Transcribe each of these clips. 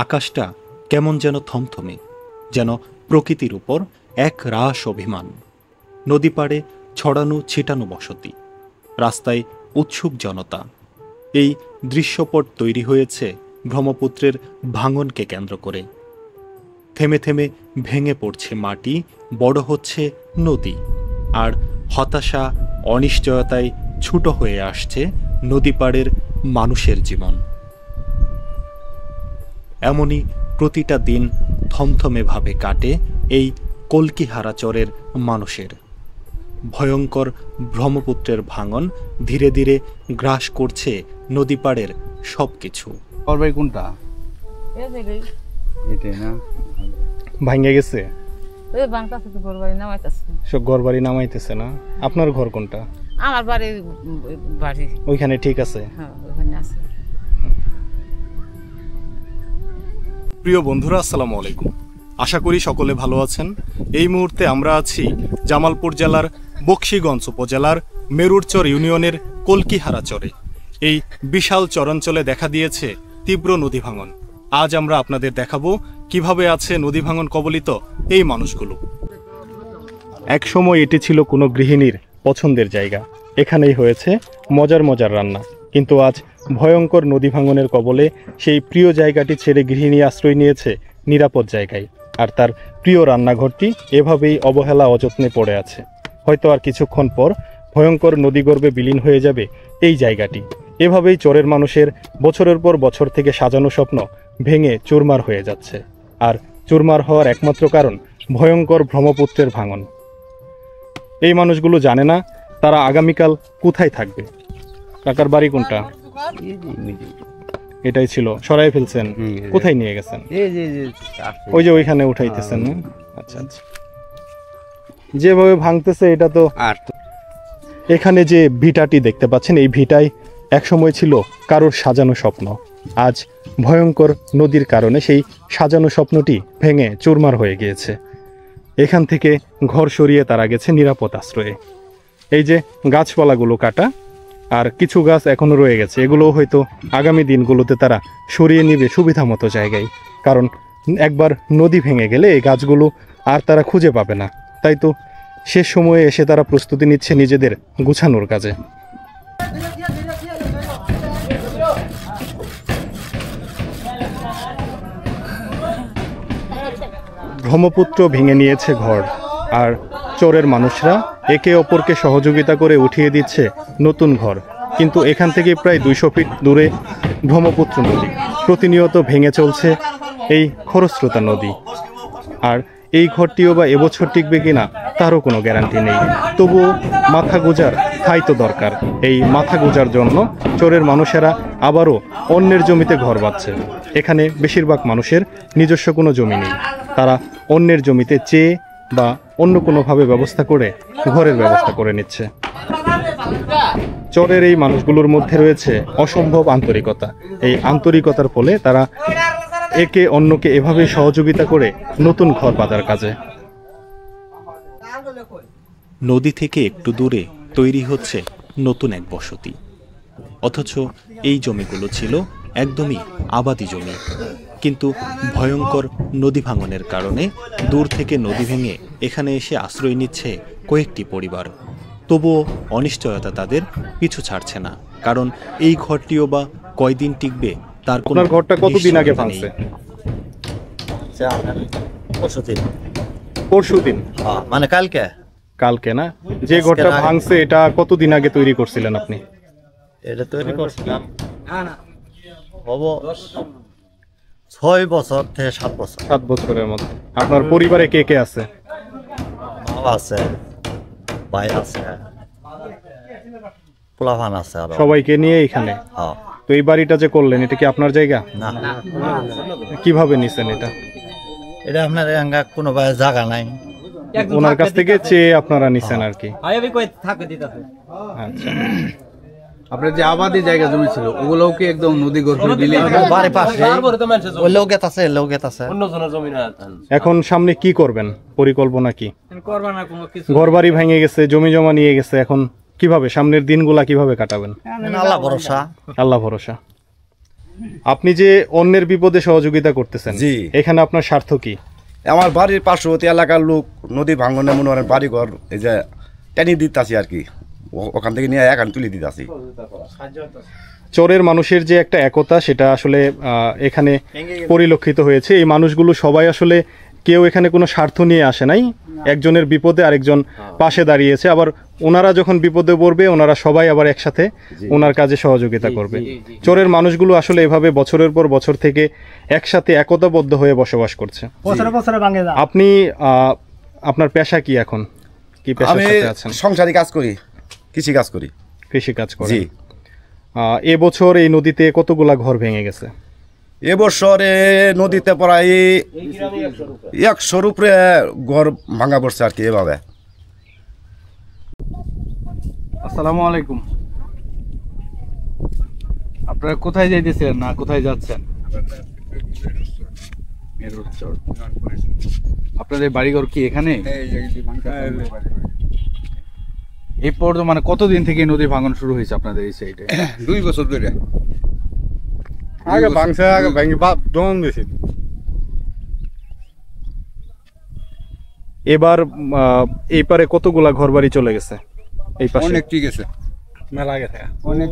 আকাশটা কেমন যেন থমথমে, যেন প্রকৃতির উপর এক রাস অভিমান। নদী পাড়ে ছড়ানো ছিটানো বসতি, রাস্তায় উৎসুক জনতা। এই দৃশ্যপট তৈরি হয়েছে ব্রহ্মপুত্রের ভাঙনকে কেন্দ্র করে। থেমে থেমে ভেঙে পড়ছে মাটি, বড় হচ্ছে নদী, আর হতাশা অনিশ্চয়তায় ছুটো হয়ে আসছে নদী পাড়ের মানুষের জীবন। এমনই প্রতিটা দিন থমথমেভাবে কাটে এই কলকিহারা চরের মানুষের। ভয়ঙ্কর ব্রহ্মপুত্রের ভাঙন ধীরে ধীরে গ্রাস করছে নদী পাড়ের সবকিছু। কোনটা ভাঙে গেছে, সব ঘর বাড়ি নামাইতেছে না। আপনার ঘর কোনটা? আমার বাড়ি ওইখানে ঠিক আছে। প্রিয় বন্ধুরা, আসসালামু আলাইকুম। আশা করি সকলে ভালো আছেন। এই মুহূর্তে আমরা আছি জামালপুর জেলার বকশীগঞ্জ উপজেলার মেরুরচর ইউনিয়নের কলকিহারা চরে। এই বিশাল চরাঞ্চলে দেখা দিয়েছে তীব্র নদী ভাঙন। আজ আমরা আপনাদের দেখাবো কিভাবে আছে নদী ভাঙন কবলিত এই মানুষগুলো। এক সময় এটি ছিল কোনো গৃহিণীর পছন্দের জায়গা, এখানেই হয়েছে মজার মজার রান্না। কিন্তু আজ ভয়ঙ্কর নদী ভাঙনের কবলে সেই প্রিয় জায়গাটি ছেড়ে গৃহিণী আশ্রয় নিয়েছে নিরাপদ জায়গায়, আর তার প্রিয় রান্নাঘরটি এভাবেই অবহেলা অযত্নে পড়ে আছে। হয়তো আর কিছুক্ষণ পর ভয়ঙ্কর নদীগর্ভে বিলীন হয়ে যাবে এই জায়গাটি। এভাবেই চরের মানুষের বছরের পর বছর থেকে সাজানো স্বপ্ন ভেঙে চুরমার হয়ে যাচ্ছে। আর চুরমার হওয়ার একমাত্র কারণ ভয়ঙ্কর ব্রহ্মপুত্রের ভাঙন। এই মানুষগুলো জানে না তারা আগামীকাল কোথায় থাকবে। কাকার বাড়ি কোনটা? এটাই ছিল, সরাই ফেলছেন? কোথায় নিয়ে গেছেন? ওই যে ওইখানে উঠাইতেছেন। আচ্ছা আচ্ছা, যেভাবে ভাঙতেছে এটা তো। এখানে যে ভিটাটি দেখতে পাচ্ছেন, এই ভিটায় একসময় ছিল কারোর সাজানো স্বপ্ন। আজ ভয়ঙ্কর নদীর কারণে সেই সাজানো স্বপ্নটি ভেঙে চুরমার হয়ে গিয়েছে। এখান থেকে ঘর সরিয়ে তারা গেছে নিরাপদ আশ্রয়ে। এই যে গাছপালাগুলো কাটা, আর কিছু গাছ এখনো রয়ে গেছে, এগুলোও হয়তো আগামী দিনগুলোতে তারা সরিয়ে নিবে সুবিধা মতো জায়গায়। কারণ একবার নদী ভেঙে গেলে এই গাছগুলো আর তারা খুঁজে পাবে না। তাই তো শেষ সময়ে এসে তারা প্রস্তুতি নিচ্ছে নিজেদের গুছানোর কাজে। ব্রহ্মপুত্র ভেঙে নিয়েছে ঘর, আর চরের মানুষরা একে অপরকে সহযোগিতা করে উঠিয়ে দিচ্ছে নতুন ঘর। কিন্তু এখান থেকে প্রায় 200 ফিট দূরে ব্রহ্মপুত্র নদী প্রতিনিয়ত ভেঙে চলছে এই খরস্রোতা নদী। আর এই ঘরটিও বা এবছর টিকবে কিনা তারও কোনো গ্যারান্টি নেই। তবুও মাথা গোজার ঠাঁই তো দরকার। এই মাথা গোজার জন্য চরের মানুষেরা আবারও অন্যের জমিতে ঘর বাঁধছে। এখানে বেশিরভাগ মানুষের নিজস্ব কোনো জমি নেই, তারা অন্যের জমিতে চেয়ে বা অন্য কোনোভাবে ব্যবস্থা করে ঘরের ব্যবস্থা করে নিচ্ছে। চরের এই মানুষগুলোর মধ্যে রয়েছে অসম্ভব আন্তরিকতা। এই আন্তরিকতার ফলে তারা একে অন্যকে এভাবে সহযোগিতা করে নতুন ঘর বাঁধার কাজে। নদী থেকে একটু দূরে তৈরি হচ্ছে নতুন এক বসতি, অথচ এই জমিগুলো ছিল একদমই আবাদি জমি। কিন্তু ভয়ঙ্কর নদী ভাঙনের কারণে দূর থেকে নদী ভেঙে এখানে এসে আশ্রয় নিচ্ছে কয়েকটি পরিবার। তবুও অনিশ্চয়তা তাদের পিছু ছাড়ছে না, কারণ এই ঘরটিও বা কয়দিন টিকবে তার কোনো। ঘরটা কতদিন আগে ভাঙছে? পরশুদিন, মানে কালকে। কালকে না? যে ঘরটা ভাঙছে এটা কতদিন আগে তৈরি করছিলেন আপনি? এটা তৈরি করছিলাম 6 বছর থেকে 7 বছর। 7 বছরের মধ্যে। আপনার পরিবারে কে কে আছে? মা আছে, ভাই আছে, পোলাভান আছে, আর সবাইকে নিয়ে এখানে। তো এই বাড়িটা যে করলেন এটা কি আপনার জায়গা? না। কিভাবে নিছেন এটা? এটা আপনার কোনো জায়গা নাই, ওনার কাছ থেকে চেয়ে আপনারা নিছেন আর কি। আচ্ছা, আপনার যে আবাদি জায়গা জমি ছিল ওগুলোও কি একদম নদী গর্ভে বিলীন? বাড়ির পাশে ওই লোকেত আছে, লোকেত আছে। এখন সামনে কি করবেন, পরিকল্পনা কি? ঘর বাড়ি ভেঙে গেছে, জমি জমা নিয়ে গেছে, এখন কিভাবে সামনের দিনগুলা কিভাবে কাটাবেন? আল্লাহ ভরসা। আল্লাহ ভরসা। আপনি যে অন্যের বিপদে সহযোগিতা করতেছেন, জি। এখানে আপনার স্বার্থ কি? আমার বাড়ির পার্শ্ববর্তী এলাকার লোক নদী ভাঙনে মনে করেন বাড়ি ঘর এই যে টেনে দিতেছি আর কি, ওখান থেকে নিয়ে এখানে তুলে দিতেছি। চরের মানুষের যে একটা একতা, সেটা আসলে এখানে পরিলক্ষিত হয়েছে। এই মানুষগুলো সবাই আসলে কেউ এখানে কোনো স্বার্থ নিয়ে আসে নাই, একজনের বিপদে আরেকজন পাশে দাঁড়িয়েছে। আবার ওনারা যখন বিপদে পড়বে ওনারা সবাই আবার একসাথে ওনার কাজে সহযোগিতা করবে। চরের মানুষগুলো আসলে এভাবে বছরের পর বছর থেকে একসাথে একতাবদ্ধ হয়ে বসবাস করছে। আপনি আপনার পেশা কি এখন? কি পেশার আমি সাথে আছেন? সংসারী কাজ করি, কৃষি কাজ করি। কৃষি কাজ করেন। জি। এবছর এই নদীতে কতগুলা ঘর ভেঙে গেছে? এবছরে নদীতে প্রায় 100-র উপরে ঘর ভাঙা পড়ছে আর কি এভাবে। আসসালামু আলাইকুম। আপনারা কোথায় যাইতেছেন না কোথায় যাচ্ছেন? মেরুর চর। আপনাদের বাড়িঘর কি এখানে? এই পর্যন্ত মানে কতদিন থেকে নদী ভাঙন শুরু হয়েছে আপনাদের এই সাইডে? 2 বছর ধরে। আগে ভাঙছে, আগে ভেঙে দম গেছে। এবার এই পারে কতগুলা ঘর বাড়ি চলে গেছে? এই পাশে অনেক ঠিক আছে, মেলা গেছে। অনেক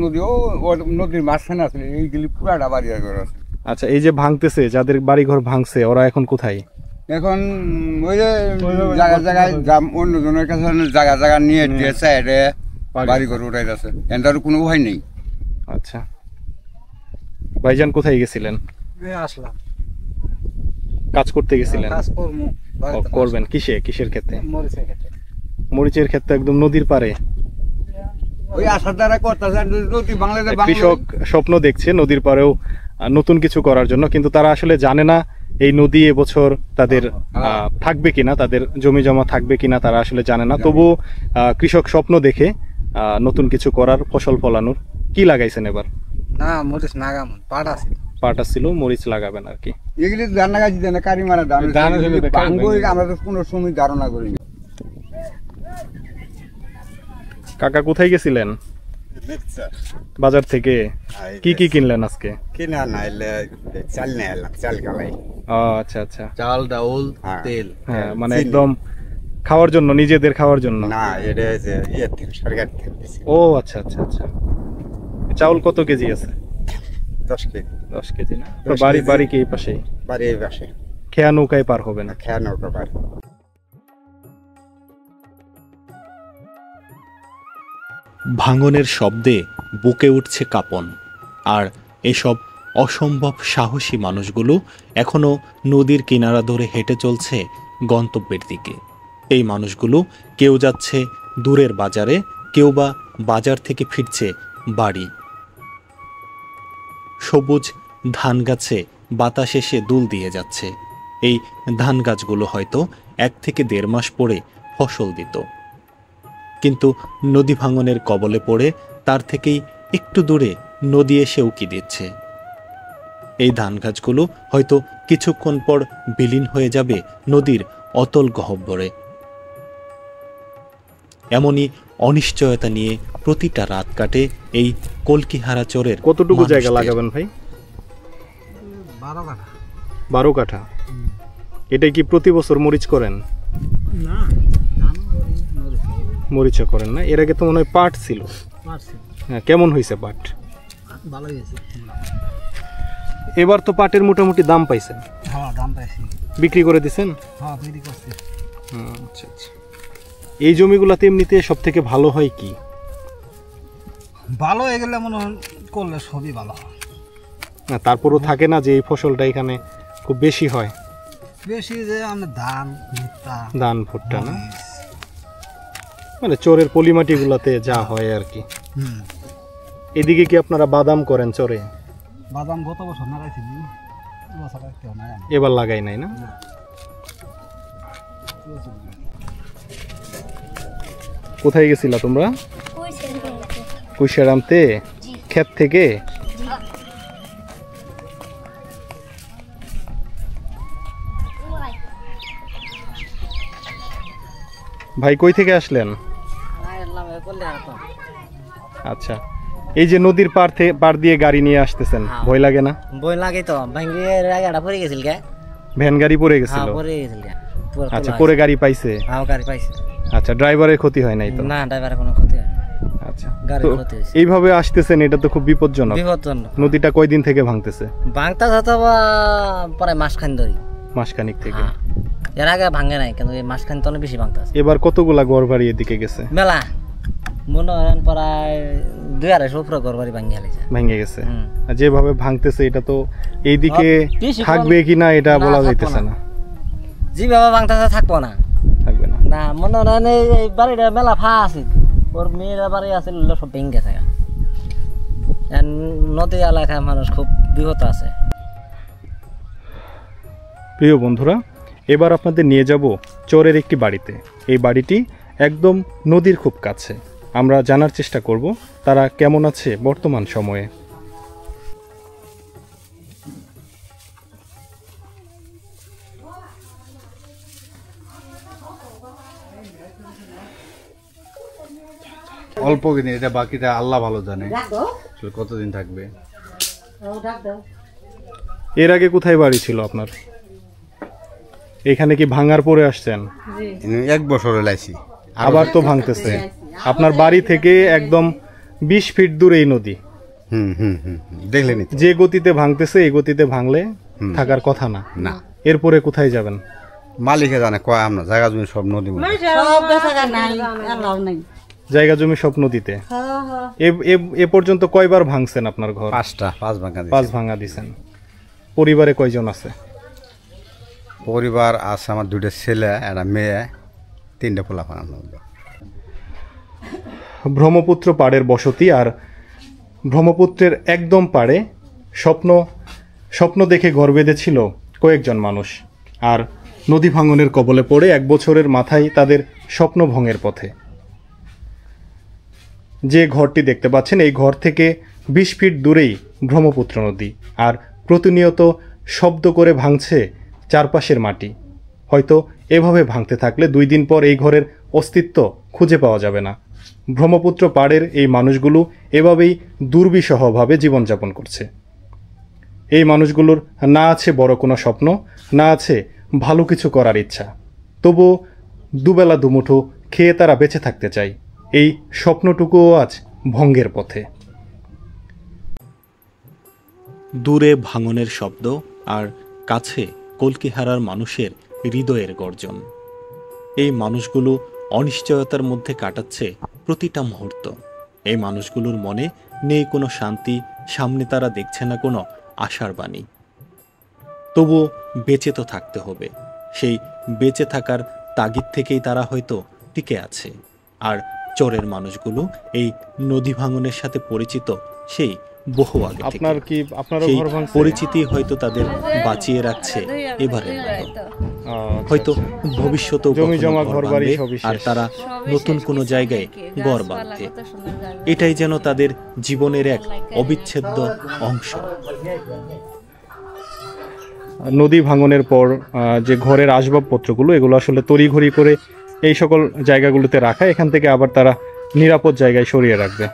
নদী, ও নদীর মাঝখানে আছে, এইগুলি পুরাটা বাড়ি ঘর আছে। আচ্ছা, এই যে ভাঙতেছে, যাদের বাড়ি ঘর ভাঙছে ওরা এখন কোথায়? এখন ওই যে জায়গায় জায়গায় অন্য জনের কাছে জায়গা জায়গা নিয়ে দিয়ে সাইডে বাড়ি ঘর উঠাই আছে, এটার কোনো উপায় নেই। আচ্ছা, ভাইজান কোথায় গেছিলেন? আসলাম, কাজ করতে গেছিলেন? কাজ করবো। করবেন কিসের ক্ষেত্রে? মরিচের ক্ষেত্রে। মরিচের ক্ষেত্রে একদম নদীর পারে। ওই আশার দ্বারা করতেছে নদী বাংলাদেশ কৃষক স্বপ্ন দেখছে নদীর পাড়েও নতুন কিছু করার জন্য, কিন্তু তারা আসলে জানে না এই নদী এবছর তাদের থাকবে কিনা, তাদের জমি জমা থাকবে কিনা তারা আসলে জানে না। তবু কৃষক স্বপ্ন দেখে নতুন কিছু করার, ফসল ফলানোর। কি লাগাইছেন এবার? না, মরিচ নাগাম পাট আছে। পাট ছিল, মরিচ লাগাবেন আর কি। এগুলি ধান লাগাইছি, কারি মারা ধান আমরা তো কোনো সময় ধারণা করিনি। কাকা কোথায় গেছিলেন? বাজার থেকে কি কি কিনলেন আজকে? কিনা নাইলে চাল নিয়ে এলাম, চাল কালাই। আচ্ছা আচ্ছা, চাল, ডাউল, তেল। হ্যাঁ, মানে একদম খাওয়ার জন্য, নিজেদের খাওয়ার জন্য? না, এটা হচ্ছে ইয়ের থেকে, সরকার থেকে দিয়েছে। ও আচ্ছা আচ্ছা আচ্ছা। চাউল কত কেজি আছে? 10 কেজি। 10 কেজি না? তো 10 কেজি। বাড়ি কি এই পাশে? বাড়ি এই পাশে। খেয়া নৌকায় পার হবে না? খেয়া নৌকা পার। ভাঙনের শব্দে বুকে উঠছে কাঁপন। আর এসব অসম্ভব সাহসী মানুষগুলো এখনও নদীর কিনারা ধরে হেঁটে চলছে গন্তব্যের দিকে। এই মানুষগুলো কেউ যাচ্ছে দূরের বাজারে, কেউ বা বাজার থেকে ফিরছে বাড়ি। সবুজ ধান গাছে বাতাস এসে দুল দিয়ে যাচ্ছে। এই ধান গাছগুলো হয়তো 1 থেকে 1.5 মাস পরে ফসল দিত, কিন্তু নদী ভাঙনের কবলে পড়ে তার থেকেই একটু দূরে নদী এসে উকি দিচ্ছে। এই ধান গাছগুলো হয়তো কিছুক্ষণ পর বিলীন হয়ে যাবে নদীর অতল গহ্বরে। এমনই অনিশ্চয়তা নিয়ে প্রতিটা রাত কাটে এই কলকিহারা চরের। কতটুকু জায়গা মানুষদের। লাগাবেন ভাই? 12 কাঠা। 12 কাঠা। এটাই কি প্রতি বছর মরিচ করেন? না, মরিচা করেন না? এর আগে তো মনে হয় পাট ছিল। হ্যাঁ, কেমন হয়েছে পাট? ভালো হয়েছে। এবার তো পাটের মোটামুটি দাম পাইছেন? হ্যাঁ, দাম পাইছি। বিক্রি করে দিছেন? হ্যাঁ, বিক্রি করছি। আচ্ছা আচ্ছা। এই জমিগুলাতে এমনিতে সব থেকে ভালো হয় কি? ভালো হয়ে গেলে মনে হয় করলে সবই ভালো হয়। না, তারপরও থাকে না যে এই ফসলটা এখানে খুব বেশি হয়? বেশি যে আমরা ধান, ভুট্টা, ধান, ভুট্টা না, মানে চরের পলিমাটিগুলাতে যা হয় আর কি। এদিকে কি আপনারা বাদাম করেন চরে? বাদাম গত বছর লাগাইছি, বছর আর কেউ নাই। এবার লাগাই নাই না? কোথায় গেছিলা তোমরা? কুইশার আনতে ক্ষেত থেকে? ভাই কই থেকে আসলেন? আচ্ছা, এই যে নদীর পার দিয়ে গাড়ি নিয়ে আসতেছেন, ভয় লাগে না? বই লাগে তো, ভাঙ্গিয়ে গাড়া পড়ে গেছিল গে। ভ্যান গাড়ি পড়ে গেছিল? পড়ে গেছিল গে। আচ্ছা, পরে গাড়ি পাইছে? হ্যাঁ, গাড়ি পাইছে। আচ্ছা, ড্রাইভারের ক্ষতি হয় নাই তো? না, ড্রাইভারের কোনো ক্ষতি হয় না। আচ্ছা, গাড়ির তো ক্ষতি হয়েছে। এইভাবে আসতেছেন, এটা তো খুব বিপজ্জনক। বিপজ্জনক। নদীটা কয়দিন থেকে ভাঙতেছে? ভাঙতা তো প্রায় মাসখান ধরি। মাসখানিক থেকে? এর আগে ভাঙে নাই, কিন্তু এই মাসখান তো অনেক বেশি ভাঙতেছে। এবার কতগুলা ঘর বাড়ি এদিকে গেছে? মেলা, মনে হয় প্রায় 2-250 উপরে ঘর বাড়ি ভাঙে গেছে। আর যেভাবে ভাঙতেছে, এটা তো এইদিকে বেশি থাকবে কিনা এটা বলা যাইতেছে না। যেভাবে ভাঙতেছে থাকবো না, থাকবে না। না মনে হয় এই বাড়িটা মেলা ফা আছে, ওর মেয়েরা বাড়ি আছে সব ভেঙে গেছে। নদী এলাকায় মানুষ খুব বিপদ আছে। প্রিয় বন্ধুরা, এবার আপনাদের নিয়ে যাব চরের একটি বাড়িতে। এই বাড়িটি একদম নদীর খুব কাছে। আমরা জানার চেষ্টা করব তারা কেমন আছে বর্তমান সময়ে। অল্প কিনে, এটা বাকিটা আল্লাহ ভালো জানে কতদিন থাকবে। এর আগে কোথায় বাড়ি ছিল আপনার? এখানে কি ভাঙার পরে আসছেন? 1 বছর লাইছি। আবার তো ভাঙতেছে। আপনার বাড়ি থেকে একদম 20 ফিট দূরে এই নদী। দেখলেন যে গতিতে ভাঙতেছে, এই গতিতে ভাঙলে থাকার কথা না। না। এরপরে কোথায় যাবেন? মালিকে জানে, কয় আমরা জায়গা জমি সব নদী। জায়গা জমি সব নদীতে। এ পর্যন্ত কয়বার ভাঙছেন আপনার ঘর? 5 ভাঙা দিছেন। পরিবারে কয়জন আছে? পরিবার আছে আমার 2টা ছেলে, একটা মেয়ে, 3টা পোলাপান। ব্রহ্মপুত্র পাড়ের বসতি, আর ব্রহ্মপুত্রের একদম পাড়ে স্বপ্ন দেখে ঘর বেঁধেছিল কয়েকজন মানুষ। আর নদী ভাঙনের কবলে পড়ে 1 বছরের মাথায় তাদের স্বপ্ন ভঙ্গের পথে। যে ঘরটি দেখতে পাচ্ছেন, এই ঘর থেকে 20 ফিট দূরেই ব্রহ্মপুত্র নদী, আর প্রতিনিয়ত শব্দ করে ভাঙছে চারপাশের মাটি। হয়তো এভাবে ভাঙতে থাকলে 2 দিন পর এই ঘরের অস্তিত্ব খুঁজে পাওয়া যাবে না। ব্রহ্মপুত্র পাড়ের এই মানুষগুলো এভাবেই দুর্বিষহভাবে জীবনযাপন করছে। এই মানুষগুলোর না আছে বড় কোনো স্বপ্ন, না আছে ভালো কিছু করার ইচ্ছা, তবুও দুবেলা দুমুঠো খেয়ে তারা বেঁচে থাকতে চায়। এই স্বপ্নটুকুও আজ ভঙ্গের পথে। দূরে ভাঙনের শব্দ, আর কাছে কলকিহারার মানুষের হৃদয়ের গর্জন। এই মানুষগুলো অনিশ্চয়তার মধ্যে কাটাচ্ছে প্রতিটা মুহূর্ত। এই মানুষগুলোর মনে নেই কোনো শান্তি, সামনে তারা দেখছে না কোনো আশার বাণী। তবুও বেঁচে তো থাকতে হবে। সেই বেঁচে থাকার তাগিদ থেকেই তারা হয়তো টিকে আছে। আর চরের মানুষগুলো এই নদী ভাঙনের সাথে পরিচিত সেই বহু আগে থেকে। সেই পরিচিতি হয়তো তাদের বাঁচিয়ে রাখছে এবারের মতো। হয়তো ভবিষ্যতেও জমি জমা ঘর বাড়ি আর তারা নতুন কোনো জায়গায় ঘর বাঁধবে। এটাই যেন তাদের জীবনের এক অবিচ্ছেদ্য অংশ। নদী ভাঙনের পর যে ঘরের আসবাবপত্রগুলো, এগুলো আসলে তড়িঘড়ি করে এই সকল জায়গাগুলোতে রাখা। এখান থেকে আবার তারা নিরাপদ জায়গায় সরিয়ে রাখবে।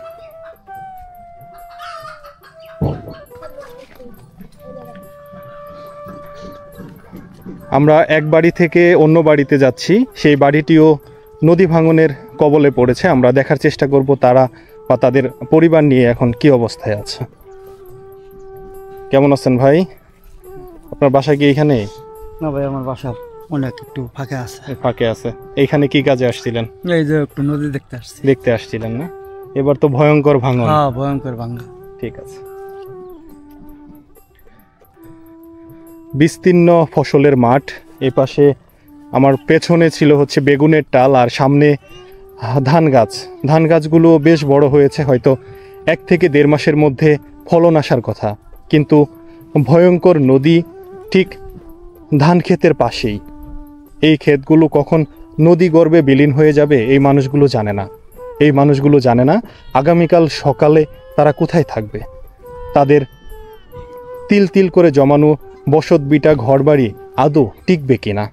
আমরা এক বাড়ি থেকে অন্য বাড়িতে যাচ্ছি। সেই বাড়িটিও নদী ভাঙনের কবলে পড়েছে। আমরা দেখার চেষ্টা করব তারা বা তাদের পরিবার নিয়ে এখন কি অবস্থায় আছে। কেমন আছেন ভাই? আপনার বাসা কি এখানে? না ভাই, আমার বাসা অনেক একটু ফাঁকা আছে। ফাঁকে আছে। এইখানে কি কাজে আসছিলেন? এই যে একটু নদী দেখতে আসছিলেন না? এবার তো ভয়ঙ্কর ভাঙন। হ্যাঁ, ভয়ঙ্কর ভাঙন। ঠিক আছে। বিস্তীর্ণ ফসলের মাঠ। এ পাশে আমার পেছনে ছিল হচ্ছে বেগুনের টাল, আর সামনে ধান গাছ। ধান গাছগুলো বেশ বড় হয়েছে, হয়তো 1 থেকে 1.5 মাসের মধ্যে ফলন আসার কথা। কিন্তু ভয়ঙ্কর নদী ঠিক ধান ক্ষেতের পাশেই। এই ক্ষেতগুলো কখন নদী গর্ভে বিলীন হয়ে যাবে এই মানুষগুলো জানে না। এই মানুষগুলো জানে না আগামীকাল সকালে তারা কোথায় থাকবে। তাদের তিল তিল করে জমানো বসত বিটা ঘরবাড়ি আদৌ টিকবে কিনা,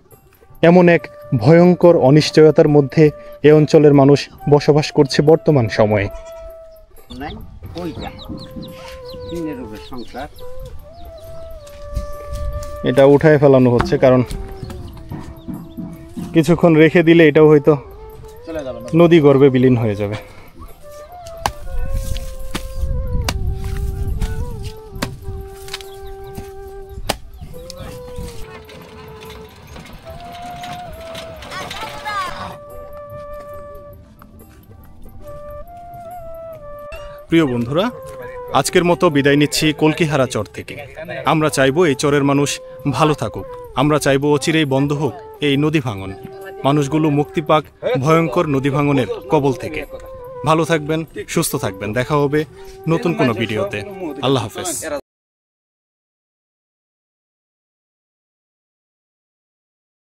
এমন এক ভয়ঙ্কর অনিশ্চয়তার মধ্যে এ অঞ্চলের মানুষ বসবাস করছে বর্তমান সময়ে। এটা উঠায় ফেলানো হচ্ছে, কারণ কিছুক্ষণ রেখে দিলে এটাও হয়তো নদী গর্ভে বিলীন হয়ে যাবে। প্রিয় বন্ধুরা, আজকের মতো বিদায় নিচ্ছি কলকিহারা চর থেকে। আমরা চাইবো এই চরের মানুষ ভালো থাকুক, আমরা চাইবো অচিরেই বন্ধ হোক এই নদী ভাঙন, মানুষগুলো মুক্তি পাক ভয়ঙ্কর নদী ভাঙনের কবল থেকে। ভালো থাকবেন, সুস্থ থাকবেন, দেখা হবে নতুন কোনো ভিডিওতে। আল্লাহ হাফেজ।